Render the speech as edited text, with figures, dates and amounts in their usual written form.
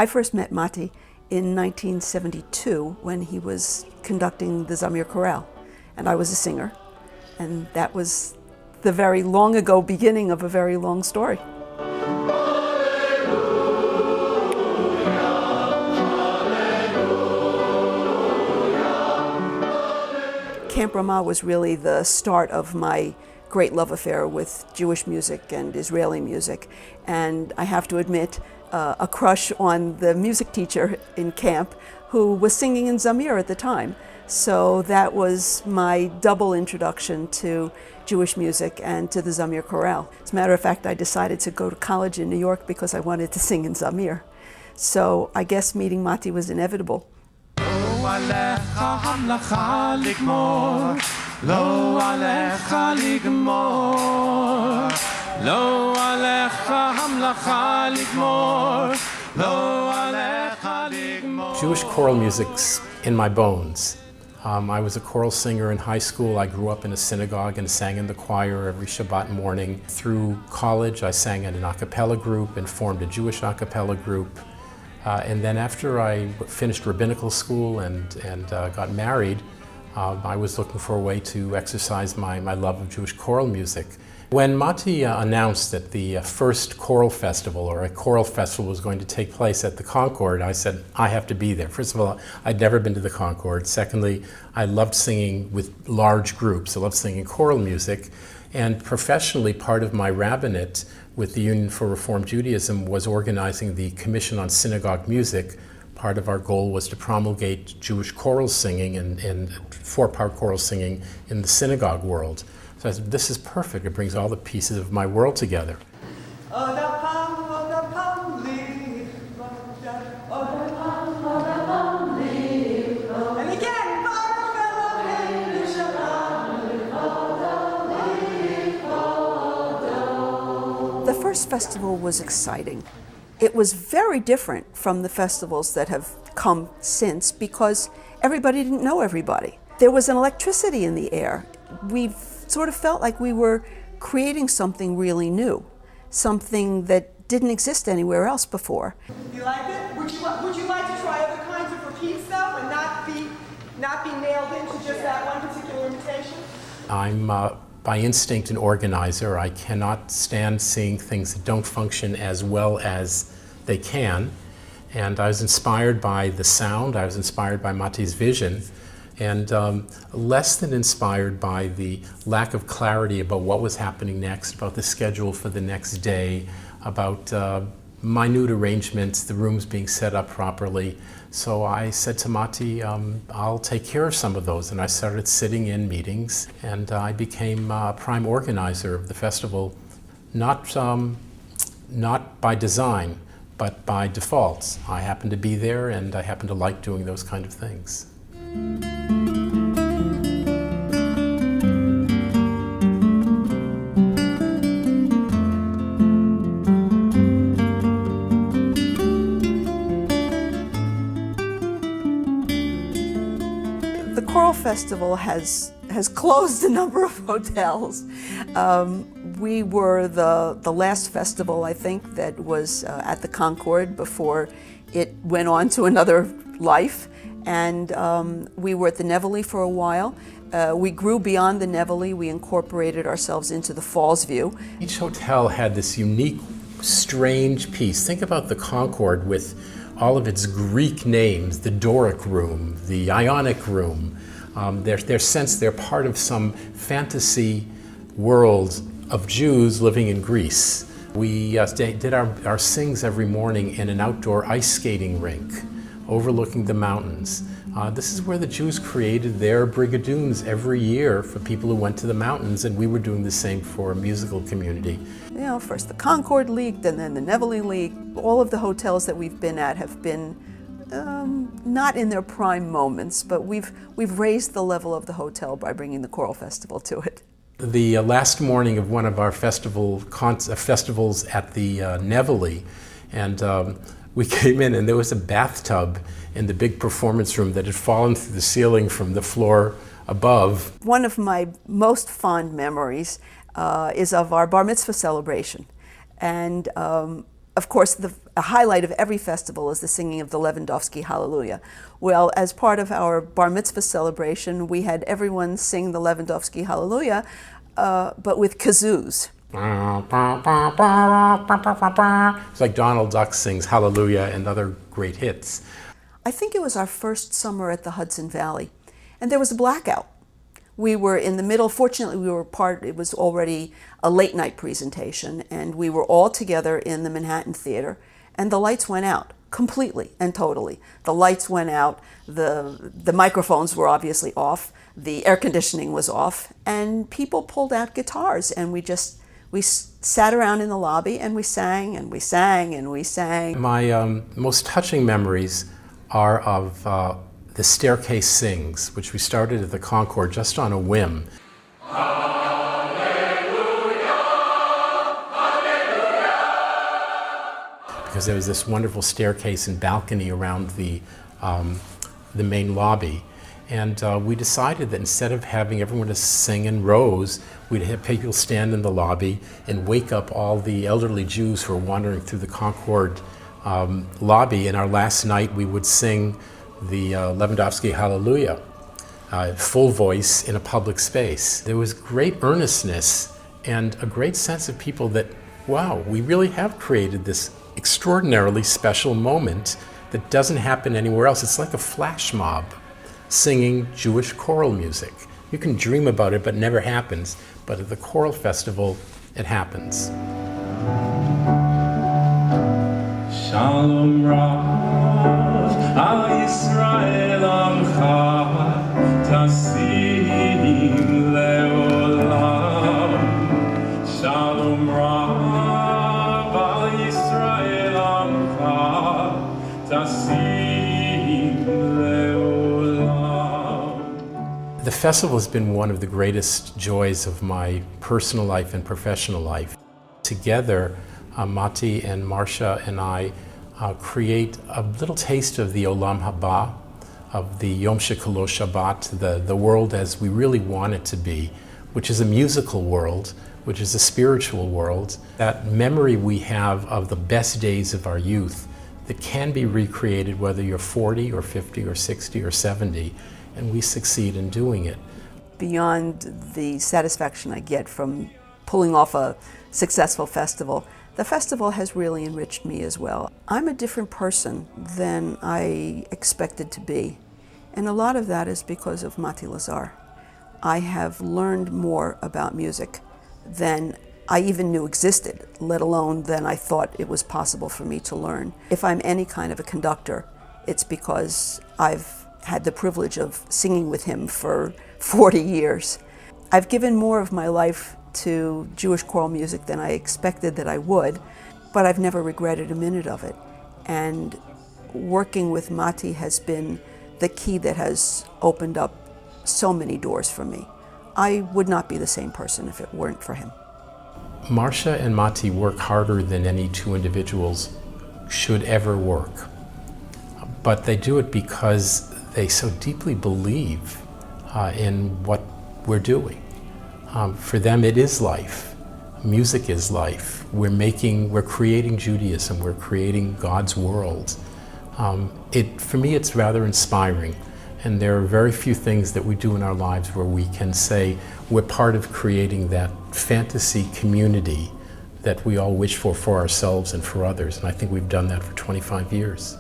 I first met Matti in 1972 when he was conducting the Zamir Choral, and I was a singer. And that was the very long ago beginning of a very long story. Camp Ramah was really the start of my great love affair with Jewish music and Israeli music. And I have to admit, a crush on the music teacher in camp who was singing in Zamir at the time. So that was my double introduction to Jewish music and to the Zamir Choral. As a matter of fact, I decided to go to college in New York because I wanted to sing in Zamir. So I guess meeting Matti was inevitable. Jewish choral music's in my bones. I was a choral singer in high school. I grew up in a synagogue and sang in the choir every Shabbat morning. Through college, I sang in an a cappella group and formed a Jewish a cappella group. And then after I finished rabbinical school and got married, I was looking for a way to exercise my love of Jewish choral music. When Matti announced that the first choral festival, or a choral festival, was going to take place at the Concord, I said, I have to be there. First of all, I'd never been to the Concord. Secondly, I loved singing with large groups. I loved singing choral music. And professionally, part of my rabbinate with the Union for Reform Judaism was organizing the Commission on Synagogue Music. Part of our goal was to promulgate Jewish choral singing and four-part choral singing in the synagogue world. So I said, this is perfect. It brings all the pieces of my world together. The first festival was exciting. It was very different from the festivals that have come since because everybody didn't know everybody. There was an electricity in the air. We sort of felt like we were creating something really new, something that didn't exist anywhere else before. You like it? Would you like to try other kinds of repeats though, and not be nailed into just that one particular invitation? I'm by instinct an organizer. I cannot stand seeing things that don't function as well as they can. And I was inspired by the sound. I was inspired by Matti's vision. And less than inspired by the lack of clarity about what was happening next, about the schedule for the next day, about minute arrangements, the rooms being set up properly. So I said to Matti, I'll take care of some of those. And I started sitting in meetings, and I became prime organizer of the festival, not by design, but by default. I happened to be there, and I happened to like doing those kind of things. The Choral Festival has closed a number of hotels. We were the last festival, I think, that was at the Concord before it went on to another life. And we were at the Nevele for a while. We grew beyond the Nevele. We incorporated ourselves into the Falls View. Each hotel had this unique, strange piece. Think about the Concord with all of its Greek names, the Doric Room, the Ionic Room. Their sense they're part of some fantasy world of Jews living in Greece. We did our sings every morning in an outdoor ice skating rink overlooking the mountains. This is where the Jews created their brigadoons every year for people who went to the mountains, and we were doing the same for a musical community. You know, first the Concord leaked, and then the Nevele leaked. All of the hotels that we've been at have been not in their prime moments, but we've raised the level of the hotel by bringing the Choral Festival to it. The last morning of one of our festivals at the Nevele, and we came in and there was a bathtub in the big performance room that had fallen through the ceiling from the floor above. One of my most fond memories is of our bar mitzvah celebration. And of course, a highlight of every festival is the singing of the Lewandowski Hallelujah. Well, as part of our bar mitzvah celebration, we had everyone sing the Lewandowski Hallelujah, but with kazoos. It's like Donald Duck sings Hallelujah and other great hits. I think it was our first summer at the Hudson Valley, and there was a blackout. We were in the middle, fortunately it was already a late night presentation, and we were all together in the Manhattan Theater, and the lights went out completely and totally. The lights went out, the microphones were obviously off, the air conditioning was off, and people pulled out guitars, and we sat around in the lobby and we sang and we sang and we sang. My most touching memories are of the Staircase Sings, which we started at the Concord just on a whim. Because there was this wonderful staircase and balcony around the main lobby. And we decided that instead of having everyone to sing in rows, we'd have people stand in the lobby and wake up all the elderly Jews who were wandering through the Concord lobby. And our last night we would sing the Lewandowski Hallelujah, full voice in a public space. There was great earnestness and a great sense of people that, wow, we really have created this extraordinarily special moment that doesn't happen anywhere else. It's like a flash mob singing Jewish choral music. You can dream about it, but it never happens. But at the Choral Festival, it happens. Shalom Rav, Al Yisrael Amcha, Tasim Leolam. Shalom Rav, Al Yisrael Amcha, Tasim Leolam. The festival has been one of the greatest joys of my personal life and professional life. Together, Mati and Marsha and I create a little taste of the Olam Haba, of the Yom Shekalo Shabbat, the world as we really want it to be, which is a musical world, which is a spiritual world. That memory we have of the best days of our youth that can be recreated whether you're 40 or 50 or 60 or 70, and we succeed in doing it. Beyond the satisfaction I get from pulling off a successful festival, the festival has really enriched me as well. I'm a different person than I expected to be, and a lot of that is because of Mati Lazar. I have learned more about music than I even knew existed, let alone than I thought it was possible for me to learn. If I'm any kind of a conductor, it's because I've had the privilege of singing with him for 40 years. I've given more of my life to Jewish choral music than I expected that I would, but I've never regretted a minute of it. And working with Mati has been the key that has opened up so many doors for me. I would not be the same person if it weren't for him. Marsha and Mati work harder than any two individuals should ever work. But they do it because they so deeply believe in what we're doing. For them, it is life. Music is life. We're creating Judaism. We're creating God's world. For me, it's rather inspiring. And there are very few things that we do in our lives where we can say we're part of creating that fantasy community that we all wish for ourselves and for others. And I think we've done that for 25 years.